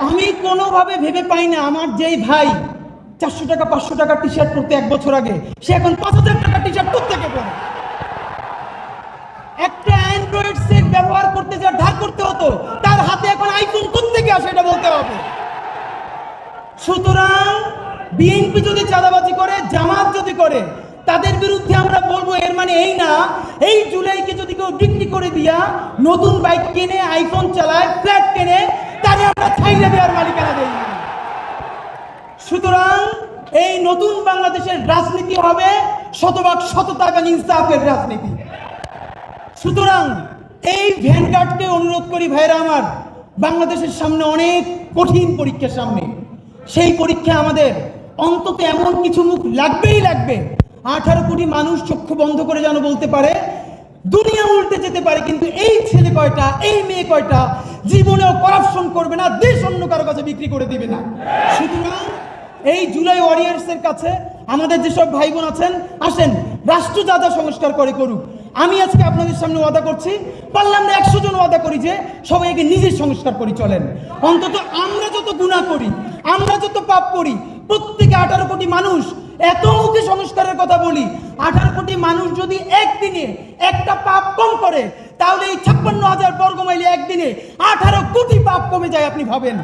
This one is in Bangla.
আমি কোনোভাবে ভেবে পাই না আমার যেই ভাই 400 টাকা 500 টাকা টি শার্ট পরতে 1 বছর আগে, সে এখন 5000 টাকা টি শার্ট কোত্থেকে পরে। একটা অ্যান্ড্রয়েড সেট ব্যবহার করতে যা ধার করতে হতো, তার হাতে এখন আইফোন কোত্থেকে আসে এটা বলতে হবে। সুতরাং বিএনপি যদি চাঁদাবাজি করে, জামাত যদি করে, তাদের বিরুদ্ধে আমরা বলবো এর মানে এই না এই জুলাইকে যদি কেউ বিক্রি করে দিয়া নতুন বাইক কিনে, আইফোন চালায়, ফ্ল্যাট কিনে, তাহলে আমরা ছাইড়া দেওয়ার মালিকানা দেই না। সুতরাং এই নতুন বাংলাদেশের রাজনীতি হবে শতভাগ সততা এবং ইনসাফের রাজনীতি। সুতরাং এই ভ্যানগার্ডকে অনুরোধ করি, ভাইরা আমার, বাংলাদেশের সামনে অনেক কঠিন পরীক্ষার সামনে, সেই পরীক্ষা আমাদের অন্তত এমন কিছু মুখ লাগবেই লাগবে। 18 কোটি মানুষ চক্ষু বন্ধ করে যেন বলতে পারে দুনিয়া উল্টে যেতে পারে, কিন্তু এই ছেলে কয়টা, এই মেয়ে কয়টা জীবনেও করাপশন করবে না, দেশ অন্য কারো কাছে বিক্রি করে দিবে না। সুতরাং এই জুলাই ওয়ারিয়ার্সের কাছে আমাদের যেসব ভাই বোন আছেন, আসেন রাষ্ট্র যা যা সংস্কার করে করুক। আমি আজকে আপনাদের সামনে ওয়াদা করছি, পারলে আমরা 100 জন ওয়াদা করি যে সবাইকে নিজের সংস্কার করে চলেন। অন্তত আমরা যত গুনাহ করি, আমরা যত পাপ করি, প্রত্যেকে 18 কোটি মানুষ এত মুখে সংস্কারের কথা বলি, 18 কোটি মানুষ যদি একদিনে একটা পাপ কম করে, তাহলে এই 56,000 বর্গ মাইলে একদিনে 18 কোটি পাপ কমে যায়। আপনি ভাবেন।